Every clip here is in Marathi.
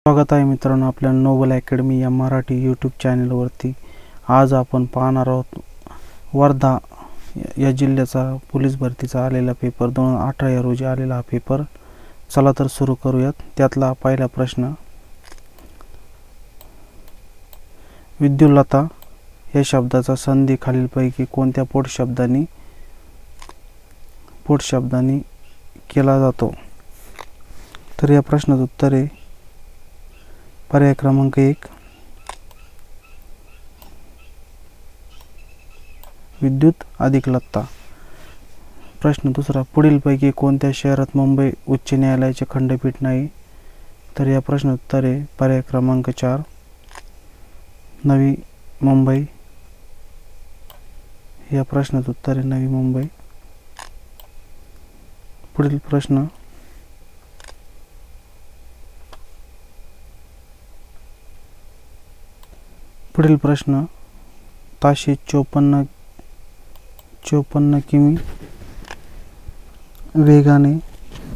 स्वागत आहे मित्रांनो आपल्या नोबल अकॅडमी या मराठी यूट्यूब चॅनलवरती। आज आपण पाहणार आहोत वर्धा या जिल्ह्याचा पोलीस भरतीचा आलेला पेपर 2018 या रोजी आलेला हा पेपर। चला तर सुरू करूयात। त्यातला पहिला प्रश्न, विद्युल्लता या शब्दाचा संधी खालीलपैकी कोणत्या पोटशब्दांनी केला जातो? तर या प्रश्नाचं उत्तर आहे पर्याय क्रमांक 1 विद्युत अधिक लत्ता। प्रश्न दुसरा, पुढीलपैकी कोणत्या शहरात मुंबई उच्च न्यायालयाचे खंडपीठ नाही? तर या प्रश्नाचं उत्तर आहे पर्याय क्रमांक 4 नवी मुंबई। या प्रश्नाचं उत्तर आहे नवी मुंबई। पुढील प्रश्न, ताशी 54 किमी वेगाने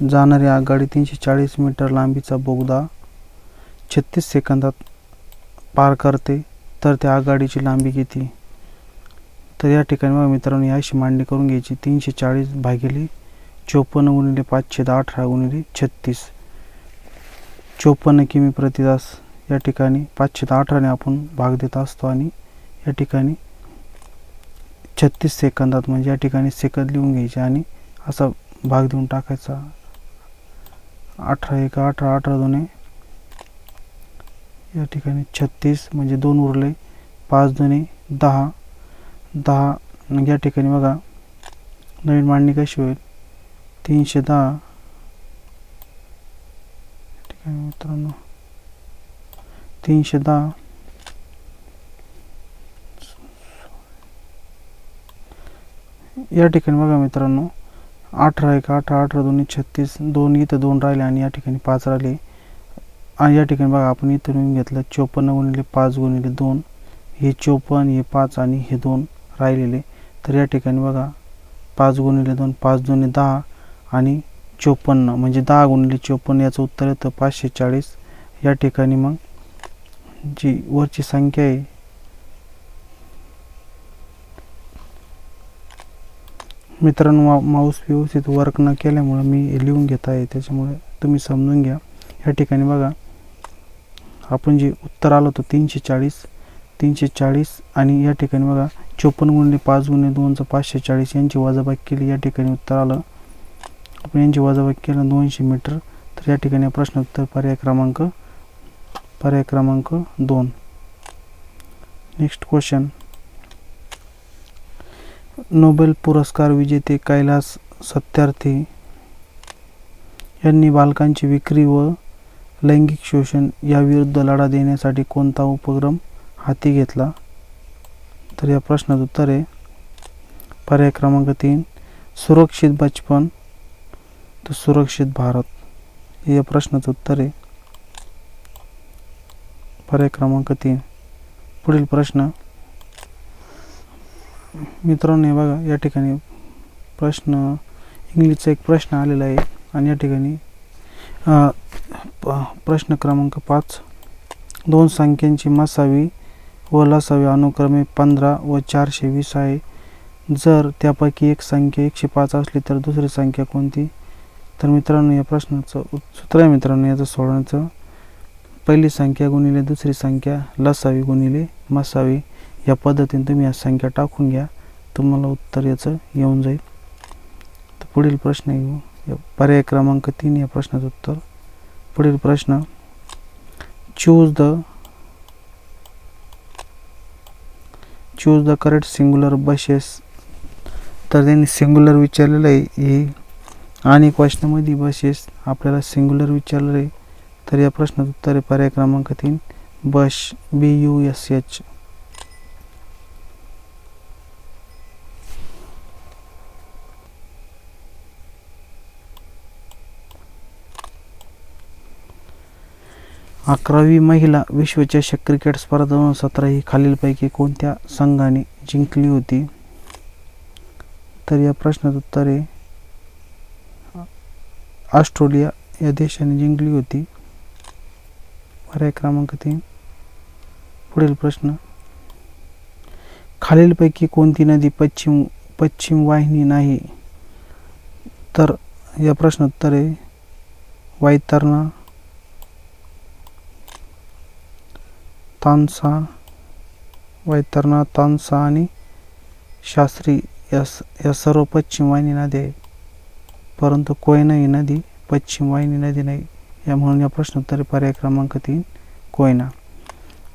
जाणारी आगगाडी 340 मीटर लांबीचा बोगदा 36 सेकंदात पार करते, तर त्या आगगाडीची लांबी किती? तर या ठिकाणी बघा मित्रांनो, अशी मांडणी करून घ्यायची। 340 भागिले 54 गुणिले 518 गुणिले 36, 54 किमी प्रति तास। या ठिकाणी 518 ने आपण भाग देत असतो आणि या ठिकाणी 36 सेकंदात, म्हणजे या ठिकाणी सेकंद लिहून घ्यायचे आणि असा भाग देऊन टाकायचा। 18 1 18 18 2 या ठिकाणी 36 म्हणजे 2 उरले, 5 2 10 10। या ठिकाणी बघा नवीन मांडणी कशी होईल, 310 ठिकाणी मित्रांनो 310 या ठिकाणी बघा मित्रांनो 18 1 18 18 2 36, 2 इथं 2 राहिले आणि या ठिकाणी 5 राहिले। आणि या ठिकाणी बघा आपण इथं लिहून घेतलं 54 गुणिले 5 गुणिले 2, हे 54 हे 5 आणि हे 2 राहिलेले। तर या ठिकाणी बघा 5 गुणिले 2 5 2 10 आणि 54 म्हणजे 10 गुणिले 54 याचं उत्तर येतं 540। या ठिकाणी मग जी वरची संख्या आहे मित्रांनो, माऊस व्यवस्थित वर्क न केल्यामुळे मी लिहून घेत आहे, त्याच्यामुळे तुम्ही समजून घ्या। या ठिकाणी बघा आपण जे उत्तर आलं होतं 340 आणि या ठिकाणी बघा 54 गुणिले 5 गुणिले 2चं 540 यांची वजाबाकी केली। या ठिकाणी उत्तर आलं, आपण यांची वजाबाकी केलं 200 मीटर। तर या ठिकाणी प्रश्न उत्तर पर्याय क्रमांक 2। नेक्स्ट क्वेश्चन, नोबेल पुरस्कार विजेते कैलास सत्यार्थी यांनी बालकांची विक्री व लैंगिक शोषण याविरुद्ध लढा देण्यासाठी कोणता उपक्रम हाती घेतला? तर या प्रश्नाचं उत्तर आहे पर्याय क्रमांक 3 सुरक्षित बचपन तर सुरक्षित भारत। या प्रश्नाचं उत्तर आहे पर्याय क्रमांक 3। पुढील प्रश्न मित्रांनो, बघा या ठिकाणी प्रश्न इंग्लिशचा एक प्रश्न आलेला आहे आणि या ठिकाणी प्रश्न क्रमांक 5, 2 संख्यांची मसावी व लसावी अनुक्रमे 15 व 420 आहे। जर त्यापैकी एक संख्या 105 असली तर दुसरी संख्या कोणती? तर मित्रांनो, या प्रश्नाचं सूत्र आहे मित्रांनो याचं सोडवण्याचं, पहिली संख्या गुणिले दुसरी संख्या लसावी गुणिले मसावी। या पद्धतीने तुम्ही या संख्या टाकून घ्या, तुम्हाला उत्तर याचं येऊन जाईल। तर पुढील प्रश्न घेऊ पर्याय क्रमांक 3 या प्रश्नाचं उत्तर। पुढील प्रश्न, choose the correct singular buses. तर त्यांनी सिंग्युलर विचारलेलं आहे आणि क्वेश्चनमध्ये बसेस आपल्याला सिंग्युलर विचारलेलं आहे। तर या प्रश्नाचं उत्तर आहे पर्याय क्रमांक 3 बस BUSH। अकरावी महिला विश्वचषक क्रिकेट स्पर्धा 2017 ही खालीलपैकी कोणत्या संघाने जिंकली होती? तर या प्रश्नाचं उत्तर आहे ऑस्ट्रेलिया या देशाने जिंकली होती। पर्याय क्रमांक 3. पुढील प्रश्न, खालीलपैकी कोणती नदी पश्चिम वाहिनी नाही? तर या प्रश्न उत्तर आहे वैतरणा, तानसा आणि शास्त्री या सर्व पश्चिम वाहिनी नदी आहे, परंतु कोयना ही नदी पश्चिम वाहिनी नदी नाही. म्हणून या प्रश्न उत्तर पर्याय क्रमांक 3 कोयना.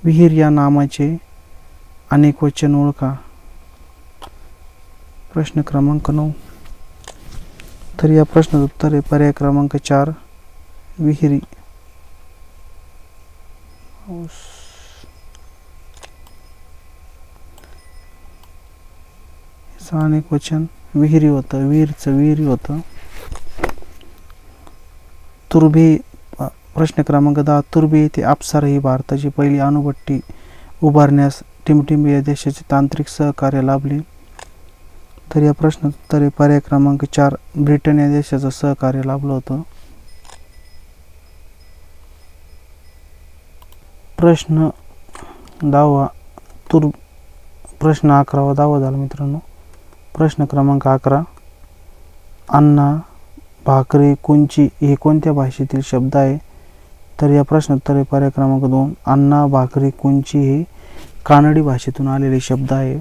विहीर या नामाचे अनेक वचन ओळखा. प्रश्न क्रमांक 9. तर या प्रश्नाचं उत्तर आहे पर्याय क्रमांक 4 विहिरी. अनेक वचन विहिरी होतं, विहिरी होतं. तुर्भे. प्रश्न क्रमांक 10. तुर्भे येथे अप्सरा ही भारताची पहिली अणुभट्टी उभारण्यास टिमटिंब या देशाचे तांत्रिक सहकार्य लाभले. तर या प्रश्न उत्तर पर्याय क्रमांक 4 ब्रिटन या देशाचं सहकार्य लाभलं होतं. प्रश्न 10. प्रश्न 11 10 झाला मित्रांनो. प्रश्न क्रमांक 11. अण्णा भाकरी कुंची हे कोणत्या भाषेतील शब्द आहे? तर या प्रश्न उत्तर पर्याय क्रमांक 2 अण्णा भाकरी कुंची हे कानडी भाषेतून आलेले शब्द आहे.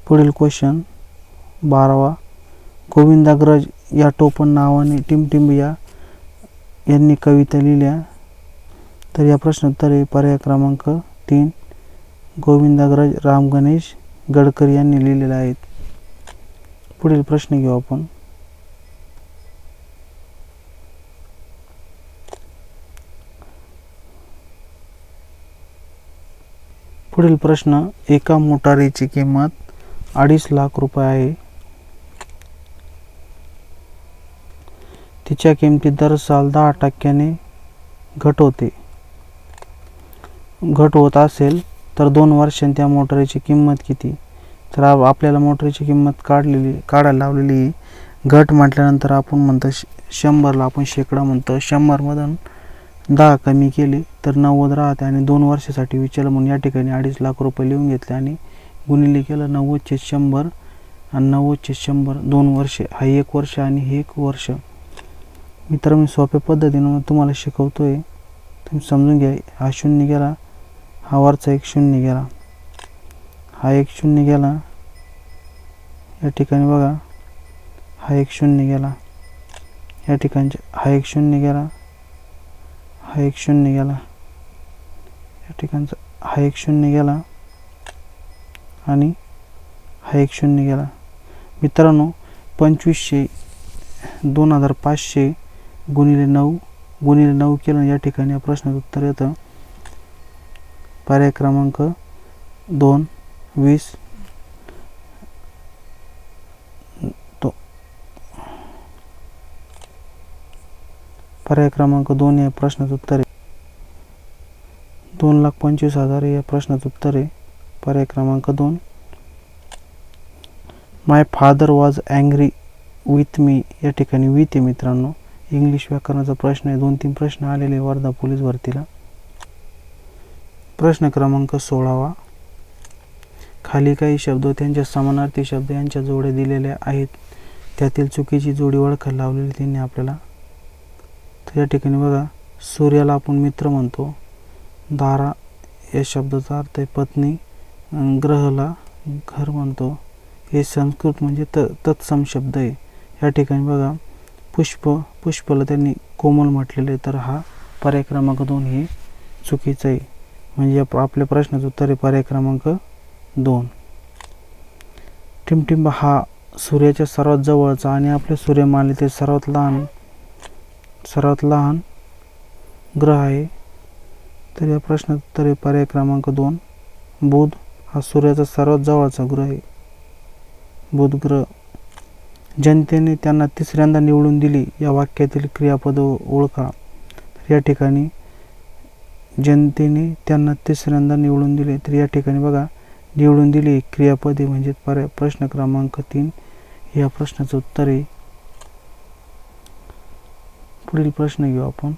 पुढील क्वेश्चन 12. गोविंदाग्रज या टोपण नावाने टिमटिंब यांनी कविता लिहिल्या. तर या प्रश्न उत्तर पर्याय क्रमांक 3 गोविंदाग्रज राम गणेश गडकरी यांनी लिहिलेले आहेत. पुढील प्रश्न घेऊ आपण. पुढील प्रश्न, एका मोटारीची किंमत 2.5 लाख रुपये आहे. तिच्या किमतीत दर साल 10% घट होत असेल तर 2 वर्षांत त्या मोटारीची किंमत किती? तर आपल्याला मोटारीची किंमत काढायला लावलेली. घट म्हटल्यानंतर आपण म्हणतो 100ला आपण शेकडा म्हणतो. 100मधून 10 कमी केले तर 90 राहते आणि 2 वर्षासाठी विचारलं म्हणून या ठिकाणी 2.5 लाख रुपये लिहून घेतले आणि गुणिले केलं 90/100 आणि 90/100 2 वर्षे. हा 1 वर्ष आणि हे 1 वर्ष. मित्र मी सोप्या पद्धतीने तुम्हाला शिकवतोय, तुम्ही समजून घ्या. हा 0 गेला, हा वरचा 1 0 गेला, हा 1 0 गेला. या ठिकाणी बघा हा 1 0 गेला, या ठिकाणी हा 1 0 गेला, हा 1 0 गेला, या ठिकाणचा हा 1 0 गेला आणि हा 1 0 गेला. मित्रांनो 2500 2500 गुणिले 9 केलं. या ठिकाणी या प्रश्नाचं उत्तर येतं पर्याय क्रमांक 2 20. पर्याय क्रमांक 2 या प्रश्नाचं उत्तर आहे 2,25,000 या प्रश्नाचं उत्तर आहे पर्याय क्रमांक 2. My father was angry with me. या ठिकाणी विथ आहे मित्रांनो. इंग्लिश व्याकरणाचा प्रश्न आहे. 2-3 प्रश्न आलेले वर्धा पोलीस भरतीला. प्रश्न क्रमांक 16. खाली काही शब्द त्यांच्या समानार्थी शब्द यांच्या जोड्या दिलेल्या आहेत. त्यातील चुकीची जोडी ओळखायला लावलेली त्यांनी आपल्याला. तर या ठिकाणी बघा सूर्याला आपण मित्र म्हणतो. दारा या शब्दाचा अर्थ आहे पत्नी. ग्रहला घर म्हणतो. हे संस्कृत म्हणजे तत्सम शब्द आहे. या ठिकाणी बघा पुष्पला त्यांनी कोमल म्हटलेले. तर हा पर्याय क्रमांक 2 हे चुकीचं आहे. म्हणजे आपल्या प्रश्नाचं उत्तर आहे पर्याय क्रमांक 2. टिमटिंब हा सूर्याच्या सर्वात जवळचा आणि आपल्या सूर्यमालेतील सर्वात लहान ग्रह आहे. तर या प्रश्नाचं उत्तर आहे पर्याय क्रमांक 2 बुध हा सूर्याचा सर्वात जवळचा ग्रह आहे. बुध ग्रह. जनतेने त्यांना तिसऱ्यांदा निवडून दिली या वाक्यातील क्रियापद ओळखा. तर या ठिकाणी जनतेने त्यांना तिसऱ्यांदा निवडून दिले. तर या ठिकाणी बघा निवडून दिली क्रियापदे म्हणजे प्रश्न क्रमांक 3 या प्रश्नाचं उत्तर आहे. पुढील प्रश्न घेऊ आपण.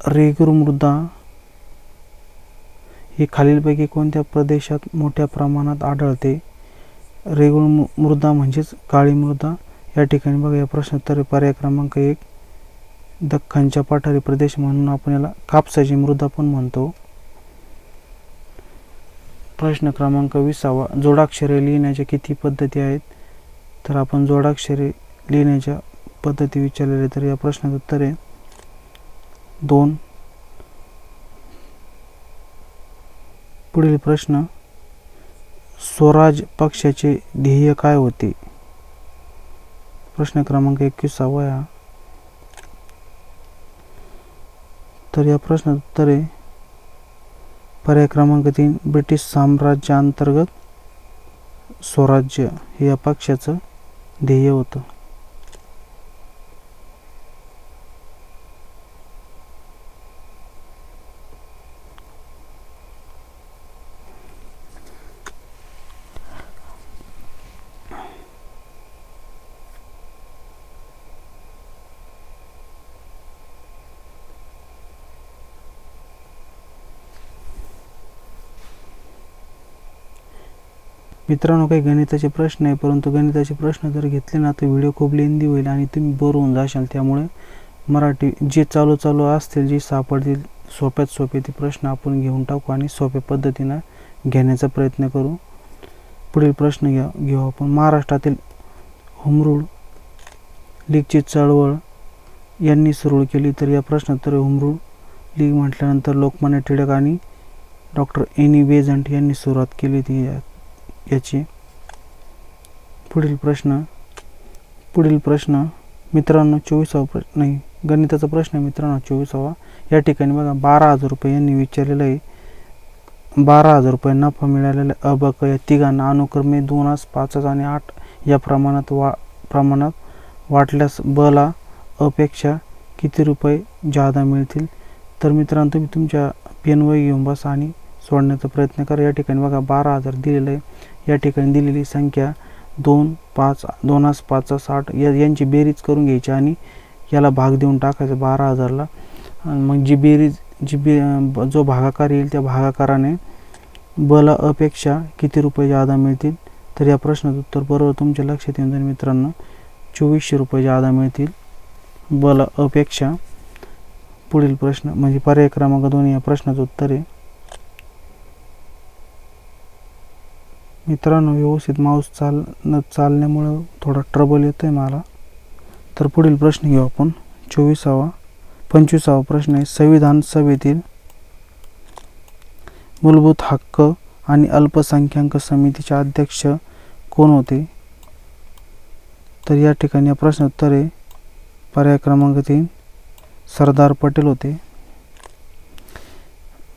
रेगूर मृदा ही खालीलपैकी कोणत्या प्रदेशात मोठ्या प्रमाणात आढळते? रेगूर मृदा म्हणजेच काळी मृदा. या ठिकाणी बघा, या प्रश्नोत्तर पर्याय क्रमांक 1 दख्खनच्या पठारी प्रदेश म्हणून आपण याला कापसाची मृदा पण म्हणतो. प्रश्न क्रमांक 20 जोडाक्षरे लिहिण्याच्या किती पद्धती आहेत? तर आपण जोडाक्षरे लिहिण्याच्या पद्धती विचारलेले, तर या प्रश्नाचं उत्तर आहे 2. पुढील प्रश्न, स्वराज पक्षाचे ध्येय काय होते? प्रश्न क्रमांक 21 तर या प्रश्नाचं उत्तर आहे पर्याय क्रमांक 3 ब्रिटिश साम्राज्याअंतर्गत स्वराज्य हे या पक्षाचं ध्येय होतं. मित्रांनो, काही गणिताचे प्रश्न आहे, परंतु गणिताचे प्रश्न जर घेतले ना तर व्हिडिओ खूप लेंदी होईल आणि तुम्ही बोर होऊन जाशाल. त्यामुळे मराठी जे चालू असतील, जे सापडतील सोप्यात सोपे ते प्रश्न आपण घेऊन टाकू आणि सोप्या पद्धतीनं घेण्याचा प्रयत्न करू. पुढील प्रश्न घेऊ आपण. महाराष्ट्रातील होम रूल लीगची चळवळ यांनी सुरू केली? तर या प्रश्नोत्तर होम रूल लीग म्हटल्यानंतर लोकमान्य टिळक आणि डॉक्टर एनी बेझंट यांनी सुरुवात केली होती याची. पुढील प्रश्न मित्रांनो 24वा प्रश्न नाही, गणिताचा प्रश्न मित्रांनो 24वा. या ठिकाणी बघा 12,000 रुपये यांनी विचारलेलं आहे. 12,000 रुपये नफा मिळालेला अबक या तिघांना अनुक्रमे 2, 5 आणि 8 या प्रमाणात वाटल्यास ब ला अपेक्षा किती रुपये जादा मिळतील? तर मित्रांनो, तुम्ही तुमच्या पेन वही घेऊन बसा आणि सोडण्याचा प्रयत्न करा. या ठिकाणी बघा 12,000 दिलेलं आहे. या ठिकाणी दिलेली संख्या 2, 5, 2, 5, 8 यांची बेरीज करून घ्यायची आणि याला भाग देऊन टाकायचं 12,000ला. मग जी बेरीज जो भागाकार येईल त्या भागाकाराने ब ला अपेक्षा किती रुपये जादा मिळतील? तर या प्रश्नाचं उत्तर बरोबर तुमच्या लक्षात येऊन जाईल मित्रांनो, 2400 रुपये जादा मिळतील ब ला अपेक्षा. पुढील प्रश्न म्हणजे पर्याय क्रमांक 2 या प्रश्नाचं उत्तर आहे. मित्रांनो, व्यवस्थित माऊस चालण्यामुळे थोडा ट्रबल येतोय मला. तर पुढील प्रश्न घेऊ आपण. 25वा प्रश्न आहे, संविधान सभेतील मूलभूत हक्क आणि अल्पसंख्याक समितीचे अध्यक्ष कोण होते? तर या ठिकाणी या प्रश्न उत्तर आहे पर्याय क्रमांक 3 सरदार पटेल होते.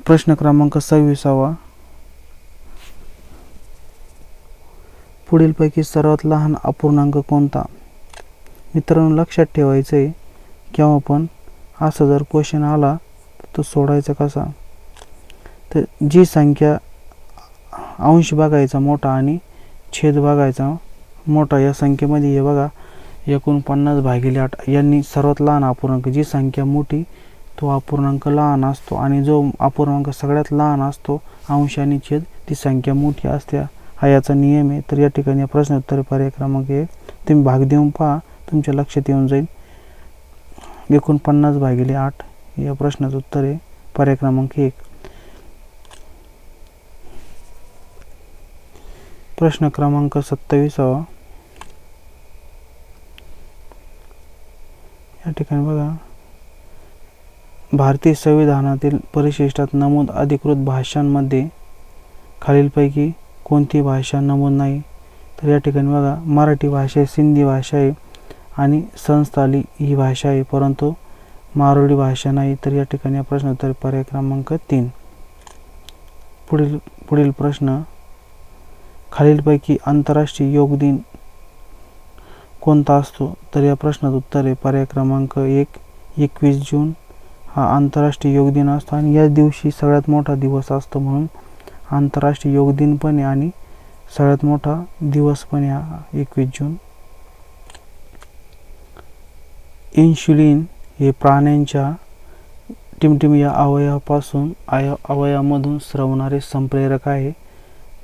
प्रश्न क्रमांक 26 पुढीलपैकी सर्वात लहान अपूर्णांक कोणता? मित्रांनो, लक्षात ठेवायचं आहे किंवा पण असं जर क्वेश्चन आला तर सोडायचा कसा. तर जी संख्या अंश बघायचा मोठा आणि छेद बघायचा मोठा, या संख्येमध्ये हे बघा 49/8 यांनी सर्वात लहान अपूर्णांक, जी संख्या मोठी तो अपूर्णांक लहान असतो आणि जो अपूर्णांक सगळ्यात लहान असतो अंश आणि छेद ती संख्या मोठी असते, हा याचा नियम आहे. तर या ठिकाणी या प्रश्न उत्तर पर्याय क्रमांक 1 तुम्ही भाग देऊन पहा, तुमच्या लक्षात येऊन जाईल. 49/8 या प्रश्नाचं उत्तर आहे पर्याय क्रमांक 1. प्रश्न क्रमांक 27 या ठिकाणी बघा, भारतीय संविधानातील परिशिष्टात नमूद अधिकृत भाषांमध्ये खालीलपैकी कोणती भाषा नमूद नाही? तर या ठिकाणी बघा मराठी भाषा आहे, सिंधी भाषा आहे आणि संस्थाली ही भाषा आहे, परंतु मारवाडी भाषा नाही. तर या ठिकाणी प्रश्न उत्तर पर्याय क्रमांक 3. पुढील प्रश्न, खालीलपैकी आंतरराष्ट्रीय योग दिन कोणता असतो? तर या प्रश्नाचं उत्तर आहे पर्याय क्रमांक 1 21 जून हा आंतरराष्ट्रीय योग दिन असतो आणि या दिवशी सगळ्यात मोठा दिवस असतो म्हणून आंतरराष्ट्रीय योग दिन पण आहे आणि सगळ्यात मोठा दिवस पण आहे 21 जून. इन्शुलिन हे प्राण्यांच्या टिमटिम या अवयवापासून अवयवामधून स्रवणारे संप्रेरक आहे.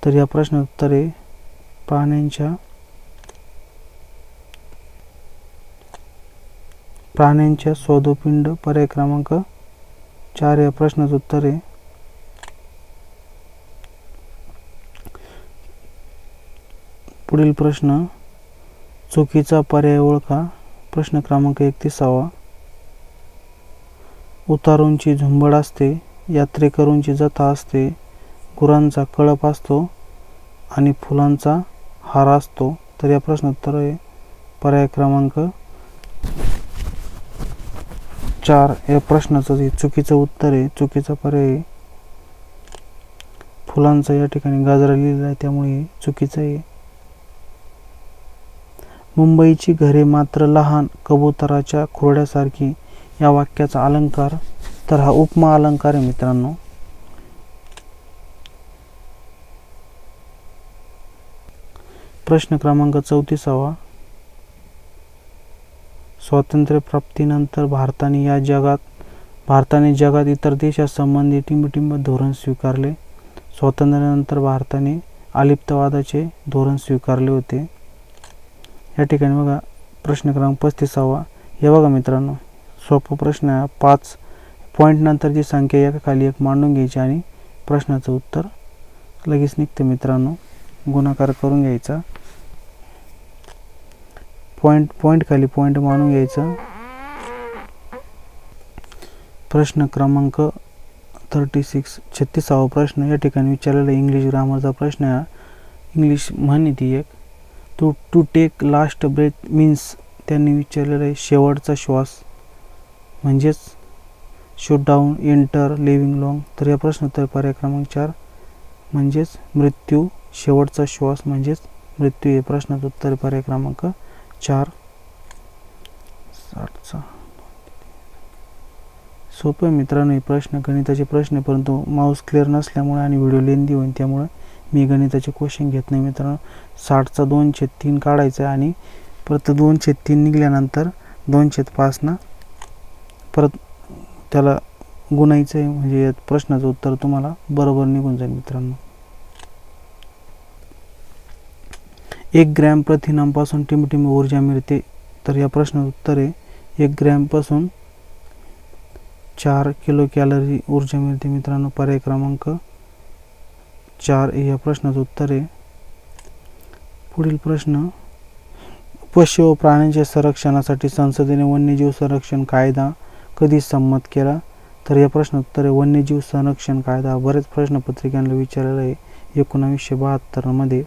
तर या प्रश्न उत्तरे प्राण्यांच्या स्वादुपिंड. पर्याय क्रमांक 4 या प्रश्नाचं उत्तर आहे. पुढील प्रश्न चुकीचा पर्याय ओळखा. प्रश्न क्रमांक 31. उतारूंची झुंबड असते, यात्रेकरूंची जथा असते, गुरांचा कळप असतो आणि फुलांचा हार असतो. तर या प्रश्न उत्तर आहे पर्याय क्रमांक 4 या प्रश्नाचं जे चुकीचं उत्तर आहे. चुकीचा पर्याय फुलांचा या ठिकाणी गाजरा लिहिलेला आहे, त्यामुळे चुकीचं आहे. मुंबईची घरे मात्र लहान कबुतराच्या खुरड्यासारखी या वाक्याचा अलंकार. तर हा उपमा अलंकार आहे मित्रांनो. प्रश्न क्रमांक 34. स्वातंत्र्यप्राप्तीनंतर भारताने जगात इतर देशांसंबंधी टिंबटिंब धोरण स्वीकारले. स्वातंत्र्यानंतर भारताने अलिप्तवादाचे धोरण स्वीकारले होते. या ठिकाणी बघा प्रश्न क्रमांक 35. हे बघा मित्रांनो, सोपा प्रश्न आहे. 5 पॉईंट नंतरची संख्या एका खाली एक मांडून घ्यायची आणि प्रश्नाचं उत्तर लगेच निघते मित्रांनो. गुणाकार करून घ्यायचा. पॉईंट खाली पॉईंट मांडून घ्यायचा. प्रश्न क्रमांक 36 प्रश्न या ठिकाणी विचारलेला इंग्लिश ग्रामरचा प्रश्न आहे. इंग्लिश म्हण ती एक. To take last breath means त्यांनी विचारलेलं आहे शेवटचा श्वास म्हणजेच shoot down, enter, living long. तर या प्रश्न उत्तर पर्याय क्रमांक 4 म्हणजेच मृत्यू. शेवटचा श्वास म्हणजेच मृत्यू. हे प्रश्नाचं उत्तर पर्याय क्रमांक 4. 60चा सोपे मित्रांनो हे प्रश्न गणिताचे प्रश्न, परंतु माऊस क्लिअर नसल्यामुळे आणि व्हिडिओ लेंदी होईल त्यामुळे मी गणिताचे क्वेश्चन घेत नाही मित्रांनो. 60चा 2/3 काढायचा आहे आणि परत 2/3 निघाल्यानंतर 2/5 ना परत त्याला गुणायचं आहे, म्हणजे या प्रश्नाचं उत्तर तुम्हाला बरोबर निघून जाईल मित्रांनो. 1 ग्रॅम प्रथिनांपासून टिमटिम ऊर्जा मिळते. तर या प्रश्नाचं उत्तर आहे 1 ग्रॅमपासून 4 किलो कॅलरी ऊर्जा मिळते मित्रांनो. पर्याय क्रमांक 4 या प्रश्नाचं उत्तर आहे. पुढील प्रश्न पशु व प्राण्यांच्या संरक्षणासाठी संसदेने वन्यजीव संरक्षण कायदा कधी संमत केला. तर या प्रश्नाचं उत्तर आहे वन्यजीव संरक्षण कायदा. बरेच प्रश्नपत्रिकांना विचारलेला आहे 1972 मध्ये.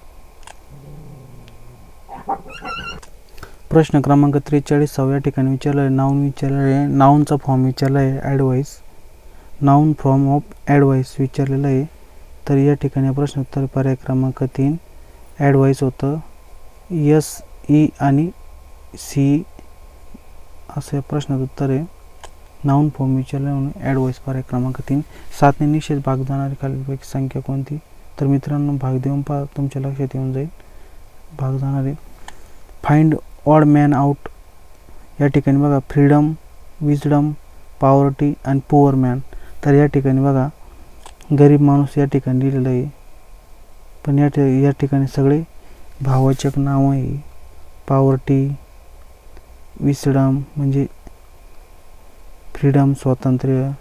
प्रश्न क्रमांक 43 या ठिकाणी विचारलं आहे नाऊन विचारलेलं आहे. नाऊनचा फॉर्म विचारला आहे advice. Noun form of advice विचारलेलं आहे. तर या ठिकाणी प्रश्न उत्तर पर्याय क्रमांक 3 ॲडवाईस होतं. SE आणि CE असं या प्रश्नाचं उत्तर आहे. नाऊन फॉर्म विचारलं म्हणून ॲडवाईस पर्याय क्रमांक 3. 7 ने निषेध भाग जाणारी खालीलपैकी संख्या कोणती. तर मित्रांनो भाग देऊन पहा, तुमच्या लक्षात येऊन जाईल भाग जाणारे. फाइंड ऑड मॅन आउट या ठिकाणी बघा फ्रीडम, विजडम, पॉवर्टी आणि पुअर मॅन. तर या ठिकाणी बघा गरीब माणूस या ठिकाणी लिहिलेलं आहे, पण या ठिकाणी सगळे भाववाचक नाव आहे. पॉवर्टी, विजडम म्हणजे फ्रीडम स्वातंत्र्य,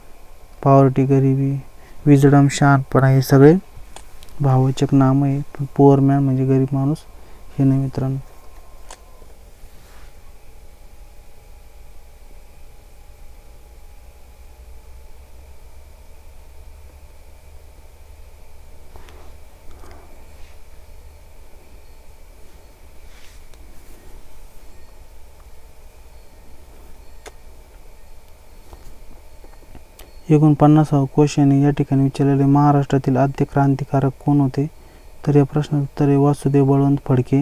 पॉवर्टी गरिबी, विजडम शहाणपणा, हे सगळे भाववाचक नाम आहे. पण पुअर मॅन म्हणजे गरीब माणूस हे नाही मित्रांनो. एकूण 50वा क्वेश्चन या ठिकाणी विचारलेले महाराष्ट्रातील आद्य क्रांतिकारक कोण होते. तर या प्रश्नाचं उत्तर आहे वासुदेव बळवंत फडके.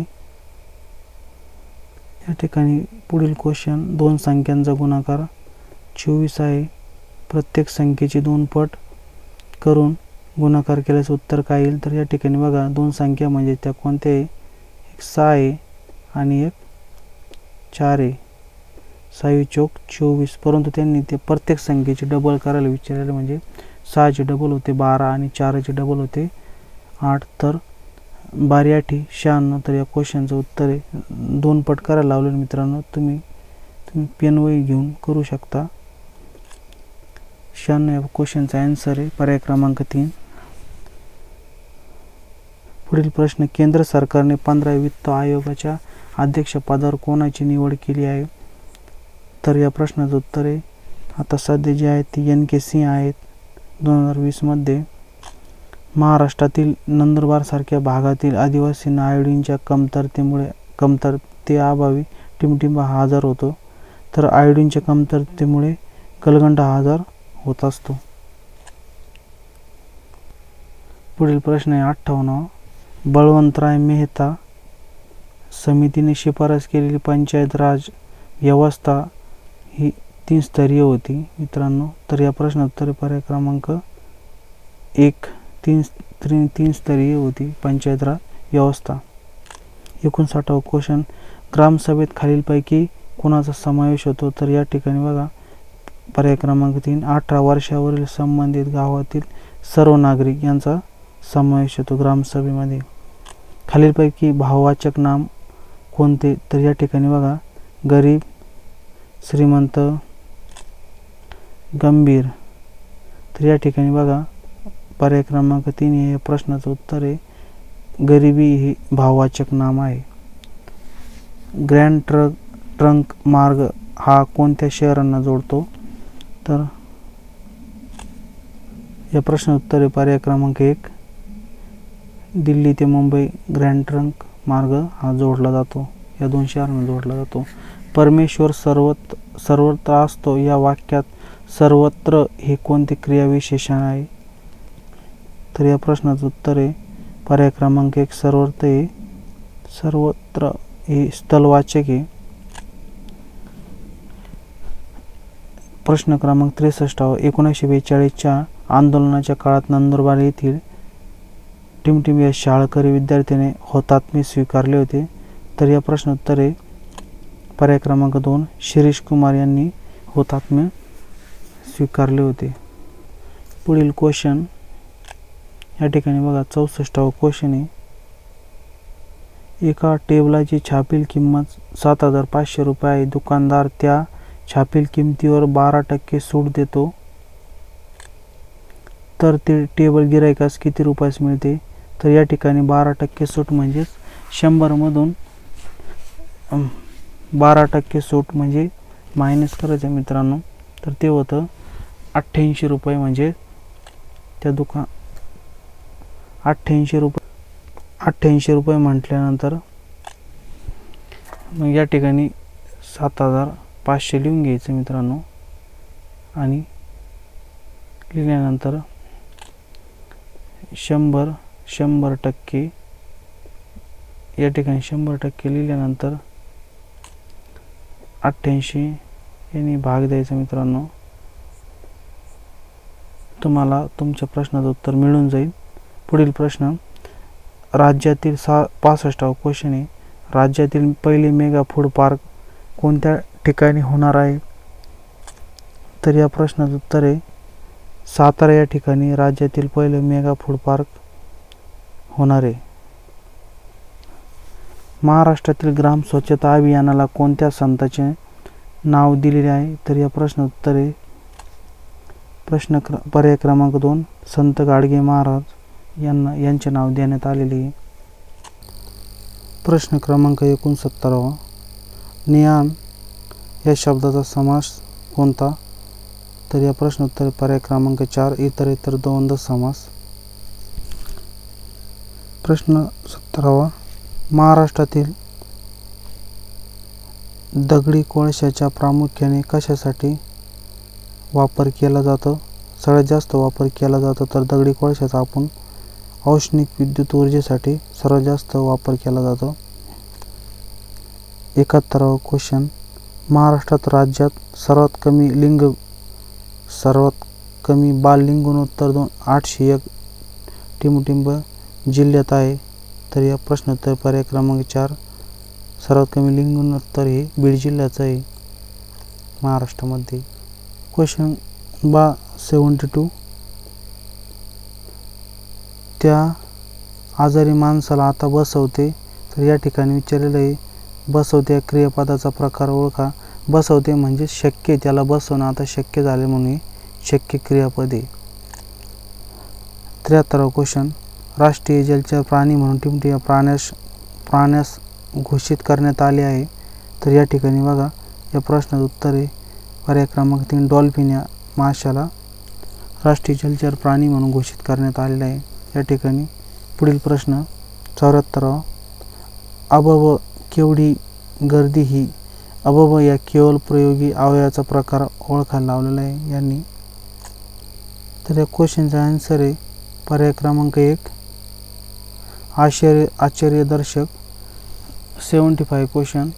या ठिकाणी पुढील क्वेश्चन 2 संख्यांचा गुणाकार 24 आहे. प्रत्येक संख्येची 2 पट करून गुणाकार केल्यास उत्तर काय येईल. तर या ठिकाणी बघा 2 संख्या म्हणजे त्या कोणत्या आहे, एक 6 आहे आणि एक 4 आहे. 6 चोक 24, परंतु त्यांनी ते प्रत्येक संख्येचे डबल करायला विचारले, म्हणजे 6चे डबल होते 12 आणि 4चे डबल होते 8, तर 12 8 96. तर या क्वेश्चनचं उत्तर आहे 2 पट करायला लावलेलं मित्रांनो. तुम्ही पेन वही घेऊन करू शकता. 96 या क्वेश्चनचा आन्सर आहे पर्याय क्रमांक 3. पुढील प्रश्न, केंद्र सरकारने 15 वित्त आयोगाच्या अध्यक्षपदावर कोणाची निवड केली आहे? तर या प्रश्नाचं उत्तर आहे, आता सध्या जे आहेत ते NK सिंह आहेत. 2020 मध्ये महाराष्ट्रातील नंदुरबारसारख्या भागातील आदिवासींना आयोडीनच्या कमतरतेअभावी टिमटिमा हा आजार होतो. तर आयोडीनच्या कमतरतेमुळे गलगंडा हा आजार होत असतो. पुढील प्रश्न आहे 58. बळवंतराय मेहता समितीने शिफारस केलेली पंचायत राज व्यवस्था ही 3 स्तरीय होती मित्रांनो. तर या प्रश्नात उत्तर पर्याय क्रमांक 1 3 स्तरीय होती पंचायत राज व्यवस्था. 59 क्वेश्चन, ग्रामसभेत खालीलपैकी कोणाचा समावेश होतो? तर या ठिकाणी बघा पर्याय क्रमांक 3 18 वर्षावरील संबंधित गावातील सर्व नागरिक यांचा समावेश होतो ग्रामसभेमध्ये. खालीलपैकी भाववाचक नाम कोणते? तर या ठिकाणी बघा गरीब, श्रीमंत, गंभीर. तर या ठिकाणी बघा पर्याय क्रमांक 3 हे प्रश्नाचं उत्तर आहे. गरिबी ही भाववाचक नाम आहे. ग्रँड ट्रंक मार्ग हा कोणत्या शहरांना जोडतो? तर या प्रश्नाचं उत्तर आहे पर्याय क्रमांक 1 दिल्ली ते मुंबई ग्रँड ट्रंक मार्ग हा जोडला जातो, या 2 शहरांना जोडला जातो. परमेश्वर सर्वत्र असतो या वाक्यात सर्वत्र हे कोणते क्रियाविशेषण आहे? तर या प्रश्नाचं उत्तर आहे पर्याय क्रमांक 1 सर्वत्र हे स्थलवाचक आहे. प्रश्न क्रमांक 63. 1942च्या आंदोलनाच्या काळात नंदुरबार येथील टिमटिम या शाळकरी विद्यार्थ्याने हुतात्मे स्वीकारले होते. तर या प्रश्न उत्तर आहे पर्याय क्रमांक 2 शिरीष कुमार यांनी हुतात्मे स्वीकारले होते. पुढील क्वेश्चन या ठिकाणी बघा 64 क्वेश्चन आहे, एका टेबलाची छापील किंमत 7,500 रुपये आहे. दुकानदार त्या छापील किमतीवर 12% सूट देतो, तर ते टेबल गिरायकास किती रुपयास मिळते? तर या ठिकाणी 12% सूट म्हणजे 100 मधून 12% सूट म्हणजे मायनस करायचं मित्रांनो, तर ते होतं 88 रुपये. म्हणजे त्या 88 रुपये म्हटल्यानंतर मग या ठिकाणी 7,500 लिहून घ्यायचं मित्रांनो, आणि लिहिल्यानंतर 100% या ठिकाणी 100% लिहिल्यानंतर 88 यांनी भाग द्यायचा मित्रांनो. तुम्हाला तुमच्या प्रश्नाचं उत्तर मिळून जाईल. पुढील प्रश्न, राज्यातील 65 क्वेश्चन आहे, राज्यातील पहिले मेगा फूड पार्क कोणत्या ठिकाणी होणार आहे? तर या प्रश्नाचं उत्तर आहे सातारा या ठिकाणी राज्यातील पहिले मेगा फूड पार्क होणार आहे. महाराष्ट्रातील ग्राम स्वच्छता अभियानाला कोणत्या संतांचे नाव दिलेले आहे? तर या प्रश्न उत्तर आहे पर्याय क्रमांक 2 संत गाडगे महाराज यांचे नाव देण्यात आलेले आहे. प्रश्न क्रमांक 69. ज्ञान या शब्दाचा समास कोणता? तर या प्रश्न उत्तर पर्याय क्रमांक 4 इतर द्वंद्व समास. प्रश्न 70. महाराष्ट्रातील दगडी कोळशाचा प्रामुख्याने कशासाठी वापर केला जातो? सगळ्यात जास्त वापर केला जातो तर दगडी कोळशाचा आपण औष्णिक विद्युत ऊर्जेसाठी सर्वात जास्त वापर केला जातो. 71 क्वेश्चन, महाराष्ट्रात राज्यात सर्वात कमी बाल लिंग गुणोत्तर 801 टिमटिंब जिल्ह्यात आहे. तर या प्रश्नोत्तर पर्याय क्रमांक 4 सर्वात कमी लिंग गुणोत्तर हे बीड जिल्ह्याचं आहे. महाराष्ट्रामध्ये. क्वेश्चन 72, त्या आजारी माणसाला आता बसवते. तर या ठिकाणी विचारलेलं आहे बसवते या क्रियापदाचा प्रकार ओळखा. बसवते म्हणजे शक्य, त्याला बसवणं आता शक्य झाले म्हणून शक्य क्रियापद आहे. 73वा क्वेश्चन, राष्ट्रीय जलचर प्राणी म्हणून टिमटिम या प्राण्यास घोषित करण्यात आले आहे. तर या ठिकाणी बघा या प्रश्नाचं उत्तर आहे पर्याय क्रमांक 3, डॉल्फिन या माशाला राष्ट्रीय जलचर प्राणी म्हणून घोषित करण्यात आलेला आहे. या ठिकाणी पुढील प्रश्न 74वा, अबब केवढी गर्दी ही अबब या केवळ प्रयोगी अवयवाचा प्रकार ओळखायला लावलेला आहे यांनी. तर या क्वेश्चनचा आन्सर आहे पर्याय क्रमांक 1, आश्चर्यदर्शक. 75 क्वेश्चन,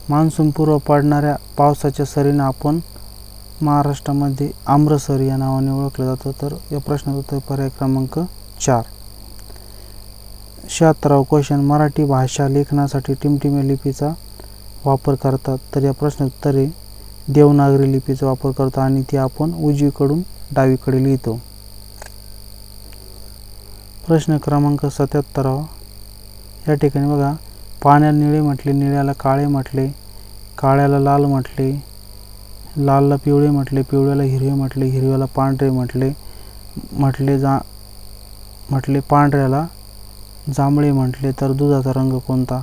मान्सूनपूर्व पडणाऱ्या पावसाच्या सरींना आपण महाराष्ट्रामध्ये आम्रसरी या नावाने ओळखलं जातं. तर या प्रश्नाचं उत्तर पर्याय क्रमांक 4. 76वा क्वेश्चन, मराठी भाषा लेखनासाठी टिमटिमी लिपीचा वापर करतात. तर या प्रश्नाचं उत्तर आहे देवनागरी लिपीचा वापर करतो आणि ती आपण उजवीकडून डावीकडे लिहितो. प्रश्न क्रमांक 77वा, या ठिकाणी बघा पाण्याला निळे म्हटले, निळ्याला काळे म्हटले, काळ्याला लाल म्हटले, लालला पिवळे म्हटले, पिवळ्याला हिरवे म्हटले, हिरव्याला पांढरे म्हटले, पांढऱ्याला जांभळे म्हटले. तर दुधाचा रंग कोणता?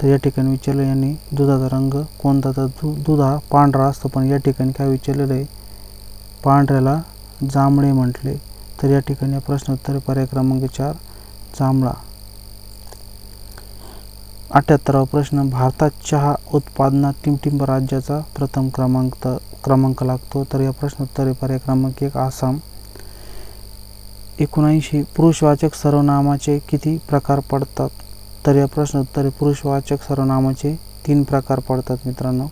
तर या ठिकाणी विचारलं यांनी दुधाचा रंग कोणता. तर दूध हा पांढरा असतो, पण या ठिकाणी काय विचारलेलं आहे पांढऱ्याला जांभळे म्हटले. तर या ठिकाणी प्रश्न उत्तर पर्याय क्रमांक 4 जांभळा. 78वा प्रश्न, भारतात चहा उत्पादनात टिमटिम राज्याचा प्रथम क्रमांक लागतो. तर या प्रश्न उत्तर पर्याय क्रमांक 1 आसाम. 79 पुरुषवाचक सर्वनामाचे किती प्रकार पडतात? तर या प्रश्न उत्तर पुरुषवाचक सर्वनामाचे 3 प्रकार पडतात मित्रांनो.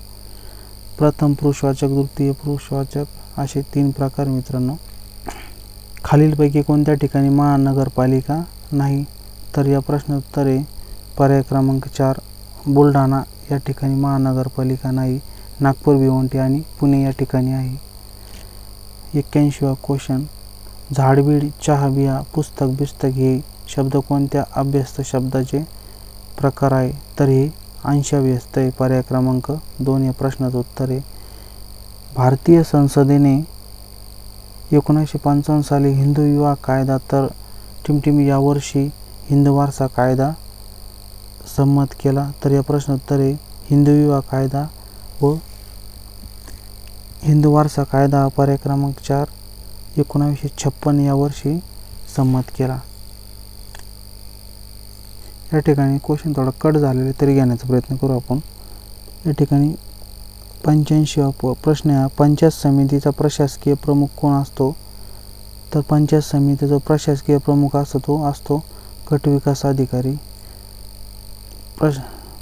प्रथम पुरुषवाचक, द्वितीय पुरुषवाचक असे 3 प्रकार मित्रांनो. खालीलपैकी कोणत्या ठिकाणी महानगरपालिका नाही? तर या प्रश्न उत्तर आहे पर्याय क्रमांक 4 बुलढाणा या ठिकाणी महानगरपालिका नाही. नागपूर, भिवंडी आणि पुणे या ठिकाणी आहे. 81वा क्वेश्चन, झाडबीड, चहा, बिया, पुस्तक, बिस्तक हे शब्द कोणत्या अभ्यस्त शब्दाचे प्रकार आहे? तर हे अंशाभ्यस्त आहे. पर्याय क्रमांक 2 या प्रश्नाचं उत्तर आहे. भारतीय संसदेने 1955 साली हिंदू विवाह कायदा तर टिमटिमी यावर्षी हिंदू वारसा कायदा संमत केला. तर या प्रश्न उत्तर आहे हिंदू विवाह कायदा व हिंदू वारसा कायदा पर्याय क्रमांक 4 1956 या वर्षी संमत केला. या ठिकाणी क्वेश्चन थोडा कट झालेला तरी घेण्याचा प्रयत्न करू आपण. या ठिकाणी 85वा प्रश्न आहे, पंचायत समितीचा प्रशासकीय प्रमुख कोण असतो? तर पंचायत समितीचा जो प्रशासकीय प्रमुख असतो तो असतो गट विकास अधिकारी.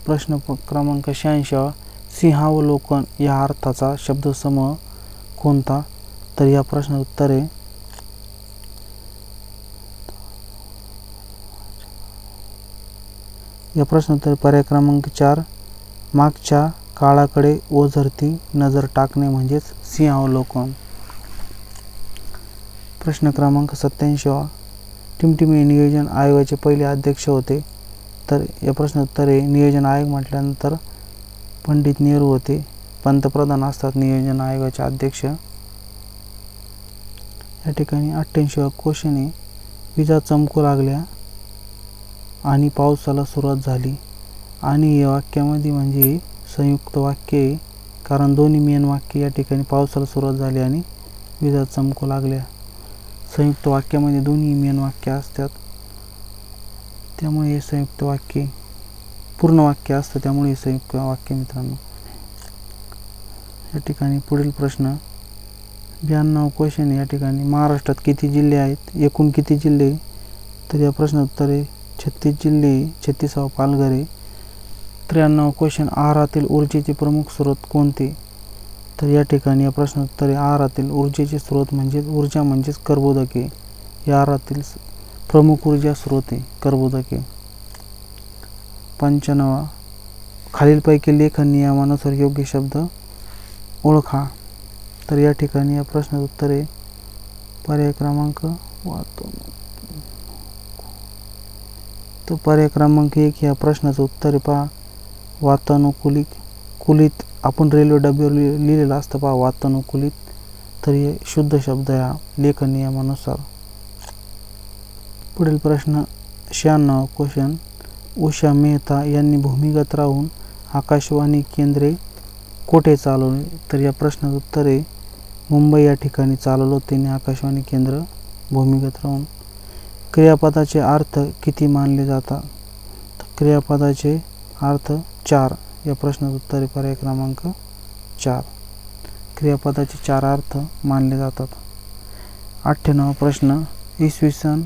प्रश्न क्रमांक 86वा, सिंहावलोकन या अर्थाचा शब्दसमूह कोणता? तर या प्रश्नाचं उत्तर आहे या प्रश्न उत्तर पर्याय क्रमांक 4 मागच्या काळाकडे ओझरती नजर टाकणे म्हणजेच सिंहावलोकन. प्रश्न क्रमांक 87वा, टिमटिमी नियोजन आयोगाचे पहिले अध्यक्ष होते. तर या प्रश्न उत्तर आहे नियोजन आयोग म्हटल्यानंतर पंडित नेहरू होते. पंतप्रधान असतात नियोजन आयोगाचे अध्यक्ष. या ठिकाणी 88वा क्वेश्चन आहे, विजा चमकू लागल्या आणि पावसाला सुरुवात झाली. आणि या वाक्यामध्ये म्हणजे संयुक्त वाक्य आहे, कारण दोन्ही मेन वाक्य या ठिकाणी पावसाला सुरुवात झाली आणि विजा चमकू लागल्या. संयुक्त वाक्यामध्ये दोन्ही मेन वाक्य असतात, त्यामुळे हे संयुक्त वाक्य पूर्ण वाक्य असतं, त्यामुळे हे संयुक्त वाक्य मित्रांनो. या ठिकाणी पुढील प्रश्न 92 क्वेश्चन या ठिकाणी महाराष्ट्रात किती जिल्हे आहेत? एकूण किती जिल्हे? तर या प्रश्न उत्तर आहे 36 जिल्हे. 36वा पालघर आहे. 93 क्वेश्चन, आहारातील ऊर्जेचे प्रमुख स्रोत कोणते? तर या ठिकाणी या प्रश्न उत्तर आहे आहारातील ऊर्जेचे स्रोत म्हणजे ऊर्जा म्हणजेच कर्बोदके. या आहारातील प्रमुख ऊर्जा स्रोत आहे कर्बोदके. 95 खालीलपैकी लेखन नियमानुसार योग्य शब्द ओळखा. तर या ठिकाणी या प्रश्नाचं उत्तर आहे पर्याय क्रमांक वातानुकूलित. तर पर्याय क्रमांक 1 या प्रश्नाचं उत्तर आहे पहा वातानुकूलित. आपण रेल्वे डब्यावर लिहिलेलं असतं पहा वातानुकूलित. तर हे शुद्ध शब्द या लेखन नियमानुसार. पुढील प्रश्न 96 क्वेश्चन. उषा मेहता यांनी भूमिगत राहून आकाशवाणी केंद्रे कोठे चालवली? तर या प्रश्नाचं उत्तर आहे मुंबई या ठिकाणी चालवलं त्यांनी आकाशवाणी केंद्र भूमिगत राहून. क्रियापदाचे अर्थ किती मानले जातात? तर क्रियापदाचे अर्थ 4. या प्रश्नाचं उत्तर आहे पर्याय क्रमांक 4. क्रियापदाचे 4 अर्थ मानले जातात. 98 प्रश्न. इसवी सन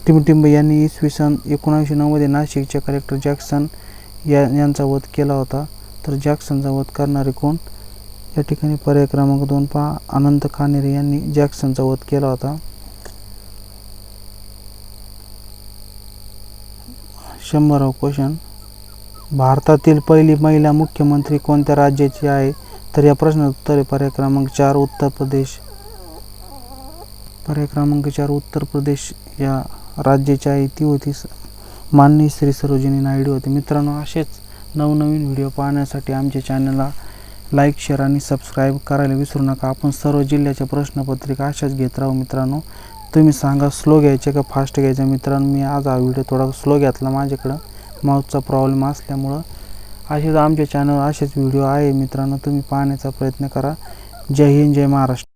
टिमटिंब यांनी इसवी सन 1909 मध्ये नाशिकच्या कलेक्टर जॅक्सन यांचा वध केला होता. तर जॅक्सनचा वध करणारे कोण? या ठिकाणी पर्याय क्रमांक 2 पहा अनंत कान्हेरे यांनी जॅक्सनचा वध केला होता. 100 क्वेश्चन. भारतातील पहिली महिला मुख्यमंत्री कोणत्या राज्याची आहे? तर या प्रश्नाचं उत्तर आहे पर्याय क्रमांक 4 उत्तर प्रदेश. पर्याय क्रमांक 4 उत्तर प्रदेश या राज्याची आहे. ती होती माननीय श्री सरोजिनी नायडू होते. मित्रांनो, असेच नवनवीन व्हिडिओ पाहण्यासाठी आमच्या चॅनलला लाईक, शेअर आणि सबस्क्राईब करायला विसरू नका. आपण सर्व जिल्ह्याच्या प्रश्नपत्रिका अशाच घेत राहू. मित्रांनो, तुम्ही सांगा स्लो घ्यायचे का फास्ट घ्यायचे? मित्रांनो, मी आज हा व्हिडिओ थोडा स्लो घेतला, माझ्याकडं माऊसचा प्रॉब्लेम असल्यामुळं. असेच आमच्या चॅनलवर असेच व्हिडिओ आहे मित्रांनो, तुम्ही पाहण्याचा प्रयत्न करा. जय हिंद, जय महाराष्ट्र.